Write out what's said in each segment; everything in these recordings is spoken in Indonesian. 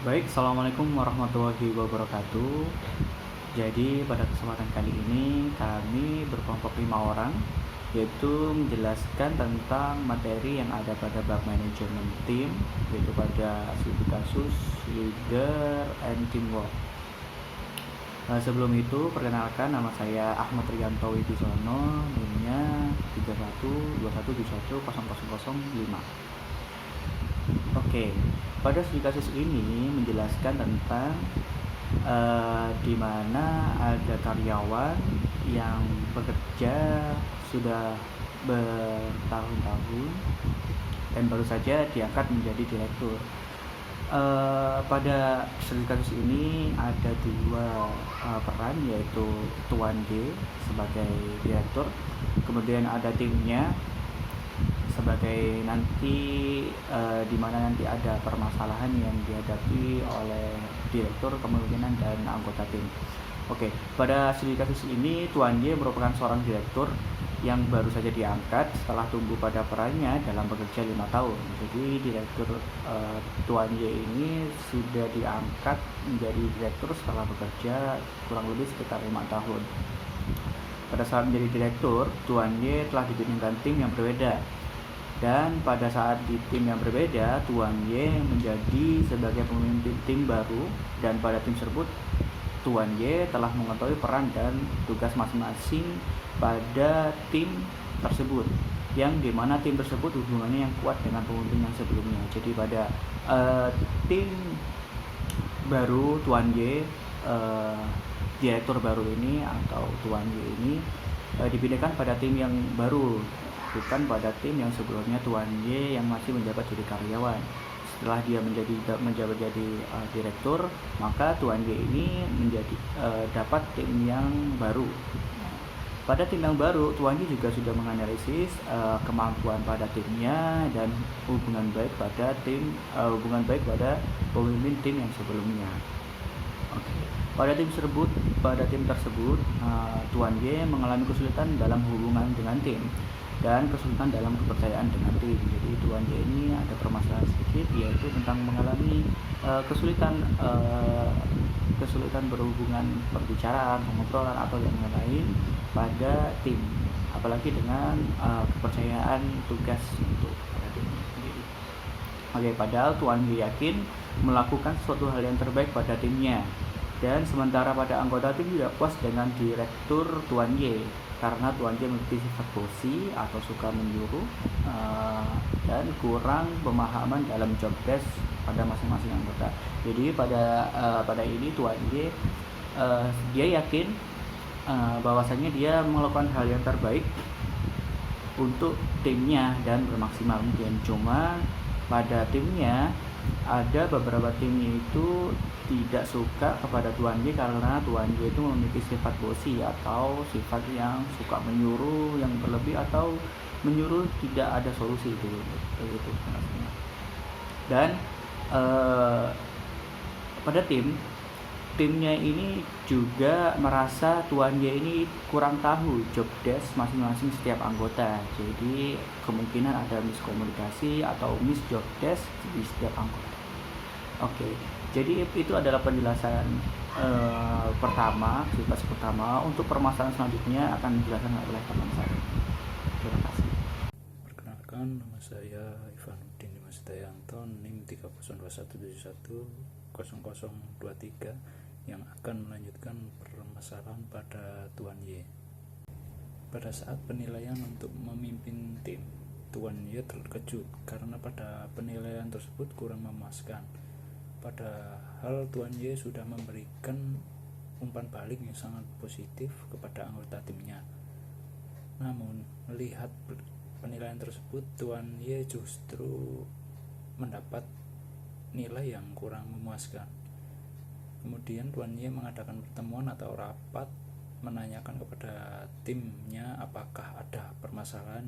Baik, assalamualaikum warahmatullahi wabarakatuh. Jadi pada kesempatan kali ini kami berkelompok 5 orang, yaitu menjelaskan tentang materi yang ada pada bab manajemen tim, yaitu pada studi kasus leader and teamwork. Sebelum itu perkenalkan, nama saya Ahmad Rianto Wibisono, NIM-nya 3121710005. Oke, pada studi kasus ini menjelaskan tentang di mana ada karyawan yang bekerja sudah bertahun-tahun dan baru saja diangkat menjadi direktur. Pada studi kasus ini ada dua peran, yaitu Tuan D sebagai direktur, kemudian ada timnya sebagai nanti di mana nanti ada permasalahan yang dihadapi oleh direktur, kemungkinan dan anggota tim. Oke, pada studi kasus ini Tuan Y merupakan seorang direktur yang baru saja diangkat setelah tumbuh pada perannya dalam bekerja 5 tahun. Jadi direktur Tuan Y ini sudah diangkat menjadi direktur setelah bekerja kurang lebih sekitar 5 tahun. Pada saat menjadi direktur, Tuan Y telah dipimpinkan tim yang berbeda. Dan pada saat di tim yang berbeda, Tuan Y menjadi sebagai pemimpin tim baru, dan pada tim tersebut Tuan Y telah mengetahui peran dan tugas masing-masing pada tim tersebut, yang dimana tim tersebut hubungannya yang kuat dengan pemimpin yang sebelumnya. Jadi pada tim baru Tuan Y, direktur baru ini atau Tuan Y ini dipindahkan pada tim yang baru, bukan pada tim yang sebelumnya Tuan Y yang masih menjabat jadi karyawan. Setelah dia menjabat jadi direktur, maka Tuan Y ini dapat tim yang baru. Pada tim yang baru, Tuan Y juga sudah menganalisis kemampuan pada timnya dan hubungan baik pada pemimpin tim yang sebelumnya. Oke. Pada tim tersebut, Tuan Y mengalami kesulitan dalam hubungan dengan tim dan kesulitan dalam kepercayaan dengan tim. Jadi Tuan Y ini ada permasalahan sedikit, yaitu tentang mengalami kesulitan berhubungan perbicaraan, pengobrolan atau yang lain pada tim, apalagi dengan kepercayaan tugas untuk pada tim sendiri. Oke, padahal Tuan Y yakin melakukan suatu hal yang terbaik pada timnya, dan sementara pada anggota tim tidak puas dengan direktur Tuan Y karena Tuan Y memiliki sifat bosi atau suka menyuruh dan kurang pemahaman dalam job desk pada masing-masing anggota. Jadi pada ini Tuan Y dia yakin bahwasanya dia melakukan hal yang terbaik untuk timnya dan bermaksimal mungkin. Cuma pada timnya ada beberapa timnya itu tidak suka kepada Tuan Y karena Tuan Y itu memiliki sifat bosi atau sifat yang suka menyuruh yang berlebih atau menyuruh tidak ada solusi itu. Dan pada timnya ini juga merasa Tuan Y ini kurang tahu job desk masing-masing setiap anggota. Jadi kemungkinan ada miskomunikasi atau miss job desk di setiap anggota. Oke, jadi itu adalah penjelasan pertama. Untuk permasalahan selanjutnya akan dijelaskan oleh teman saya. Terima kasih. Perkenalkan, nama saya Ivanuddin Dimas Dayanto, NIM 3021710023, yang akan melanjutkan permasalahan pada Tuan Y. Pada saat penilaian untuk memimpin tim, Tuan Y terkejut karena pada penilaian tersebut kurang memuaskan. Padahal Tuan Y sudah memberikan umpan balik yang sangat positif kepada anggota timnya. Namun, melihat penilaian tersebut, Tuan Y justru mendapat nilai yang kurang memuaskan. Kemudian Tuan Y mengadakan pertemuan atau rapat menanyakan kepada timnya apakah ada permasalahan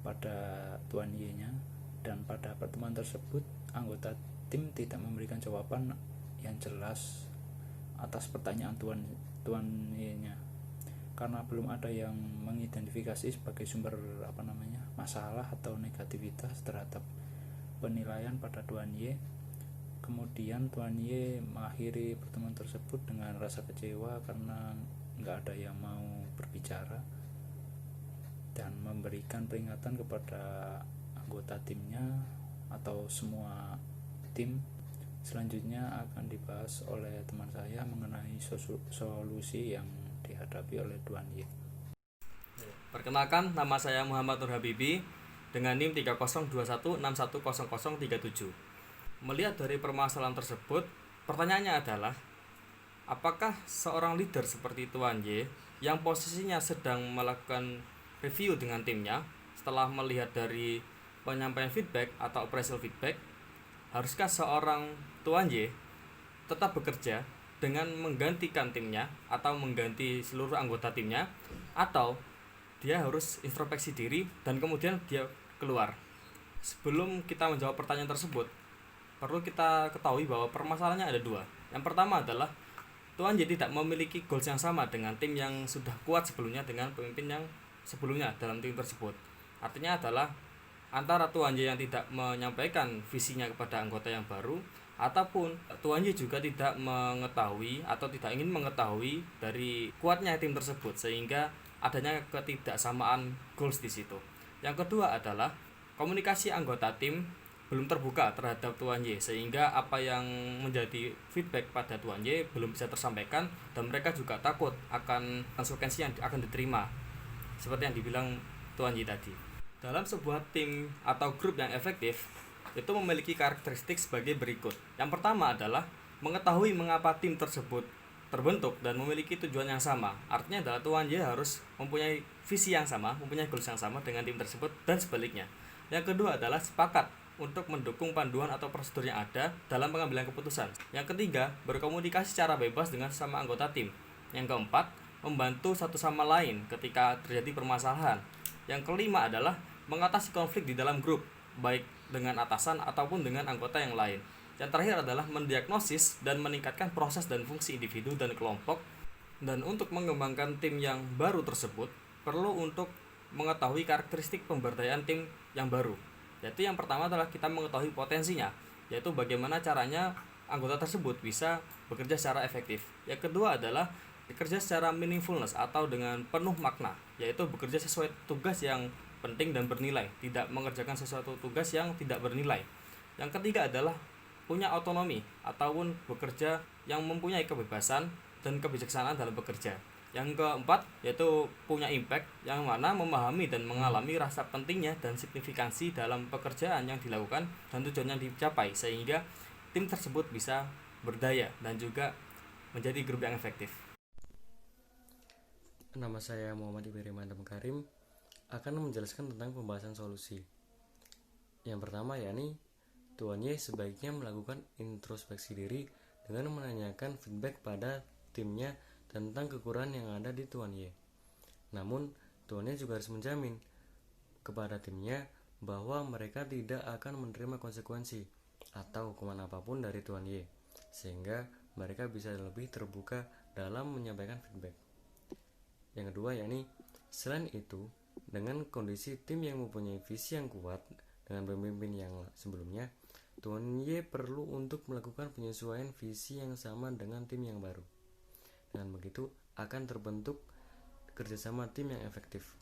pada Tuan Y-nya, dan pada pertemuan tersebut anggota tim tidak memberikan jawaban yang jelas atas pertanyaan Tuan Y-nya karena belum ada yang mengidentifikasi sebagai sumber masalah atau negativitas terhadap penilaian pada Tuan Y. Kemudian Tuan Y mengakhiri pertemuan tersebut dengan rasa kecewa karena nggak ada yang mau berbicara dan memberikan peringatan kepada anggota timnya atau semua tim. Selanjutnya akan dibahas oleh teman saya mengenai solusi yang dihadapi oleh Tuan Y. Perkenalkan, nama saya Muhammad Nur Habibi dengan NIM 3021610037. Melihat dari permasalahan tersebut, pertanyaannya adalah, apakah seorang leader seperti Tuan Y yang posisinya sedang melakukan review dengan timnya setelah melihat dari penyampaian feedback atau appraisal feedback, haruskah seorang Tuan Y tetap bekerja dengan menggantikan timnya atau mengganti seluruh anggota timnya, atau dia harus introspeksi diri dan kemudian dia keluar? Sebelum kita menjawab pertanyaan tersebut, perlu kita ketahui bahwa permasalahannya ada dua. Yang pertama adalah Tuan Y tidak memiliki goals yang sama dengan tim yang sudah kuat sebelumnya dengan pemimpin yang sebelumnya dalam tim tersebut. Artinya adalah antara Tuan Y yang tidak menyampaikan visinya kepada anggota yang baru, ataupun Tuan Y juga tidak mengetahui atau tidak ingin mengetahui dari kuatnya tim tersebut, sehingga adanya ketidaksamaan goals di situ. Yang kedua adalah komunikasi anggota tim belum terbuka terhadap Tuan Y, sehingga apa yang menjadi feedback pada Tuan Y belum bisa tersampaikan dan mereka juga takut akan konsekuensi yang akan diterima, seperti yang dibilang Tuan Y tadi. Dalam sebuah tim atau grup yang efektif, itu memiliki karakteristik sebagai berikut. Yang pertama adalah mengetahui mengapa tim tersebut terbentuk dan memiliki tujuan yang sama. Artinya adalah Tuan Y harus mempunyai visi yang sama, mempunyai goals yang sama dengan tim tersebut dan sebaliknya. Yang kedua adalah sepakat untuk mendukung panduan atau prosedur yang ada dalam pengambilan keputusan. Yang ketiga, berkomunikasi secara bebas dengan sesama anggota tim. Yang keempat, membantu satu sama lain ketika terjadi permasalahan. Yang kelima adalah mengatasi konflik di dalam grup, baik dengan atasan ataupun dengan anggota yang lain. Yang terakhir adalah mendiagnosis dan meningkatkan proses dan fungsi individu dan kelompok. Dan untuk mengembangkan tim yang baru tersebut, perlu untuk mengetahui karakteristik pemberdayaan tim yang baru. Yaitu yang pertama adalah kita mengetahui potensinya, yaitu bagaimana caranya anggota tersebut bisa bekerja secara efektif. Yang kedua adalah bekerja secara meaningfulness atau dengan penuh makna, yaitu bekerja sesuai tugas yang penting dan bernilai, tidak mengerjakan sesuatu tugas yang tidak bernilai. Yang ketiga adalah punya otonomi ataupun bekerja yang mempunyai kebebasan dan kebijaksanaan dalam bekerja. Yang keempat yaitu punya impact, yang mana memahami dan mengalami rasa pentingnya dan signifikansi dalam pekerjaan yang dilakukan dan tujuan yang dicapai, sehingga tim tersebut bisa berdaya dan juga menjadi grup yang efektif. Nama saya Muhammad Ibrahim Karim akan menjelaskan tentang pembahasan solusi. Yang pertama yakni Tuan Y sebaiknya melakukan introspeksi diri dengan menanyakan feedback pada timnya tentang kekurangan yang ada di Tuan Y. Namun, Tuan Y juga harus menjamin kepada timnya bahwa mereka tidak akan menerima konsekuensi atau hukuman apapun dari Tuan Y, sehingga mereka bisa lebih terbuka dalam menyampaikan feedback. Yang kedua yakni, selain itu, dengan kondisi tim yang mempunyai visi yang kuat dengan pemimpin yang sebelumnya, Tuan Y perlu untuk melakukan penyesuaian visi yang sama dengan tim yang baru. Dengan begitu akan terbentuk kerjasama tim yang efektif.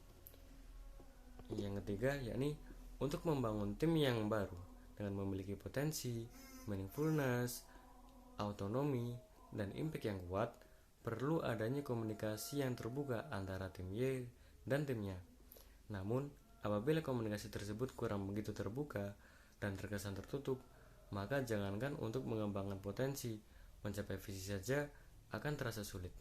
Yang ketiga yakni untuk membangun tim yang baru dengan memiliki potensi, meaningfulness, autonomi, dan impact yang kuat, perlu adanya komunikasi yang terbuka antara tim Y dan timnya. Namun, apabila komunikasi tersebut kurang begitu terbuka dan terkesan tertutup, maka jangankan untuk mengembangkan potensi, mencapai visi saja akan terasa sulit.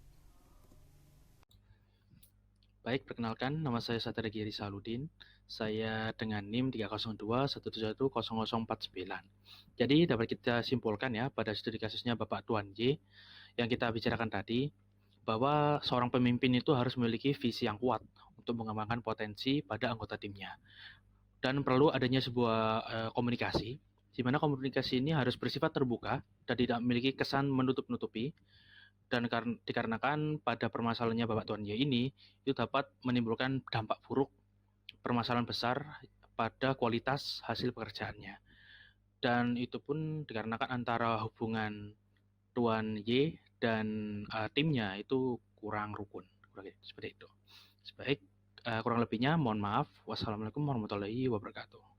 Baik, perkenalkan, nama saya Satria Giri Saludin. Saya dengan NIM 30211100049. Jadi dapat kita simpulkan ya pada studi kasusnya Bapak Tuan Y yang kita bicarakan tadi, bahwa seorang pemimpin itu harus memiliki visi yang kuat untuk mengembangkan potensi pada anggota timnya. Dan perlu adanya sebuah komunikasi, di mana komunikasi ini harus bersifat terbuka dan tidak memiliki kesan menutup-nutupi. Dan dikarenakan pada permasalahannya Bapak Tuan Y ini, itu dapat menimbulkan dampak buruk, permasalahan besar pada kualitas hasil pekerjaannya. dan itu pun dikarenakan antara hubungan Tuan Y dan timnya itu kurang rukun, seperti itu. Baik, kurang lebihnya mohon maaf. Wassalamualaikum warahmatullahi wabarakatuh.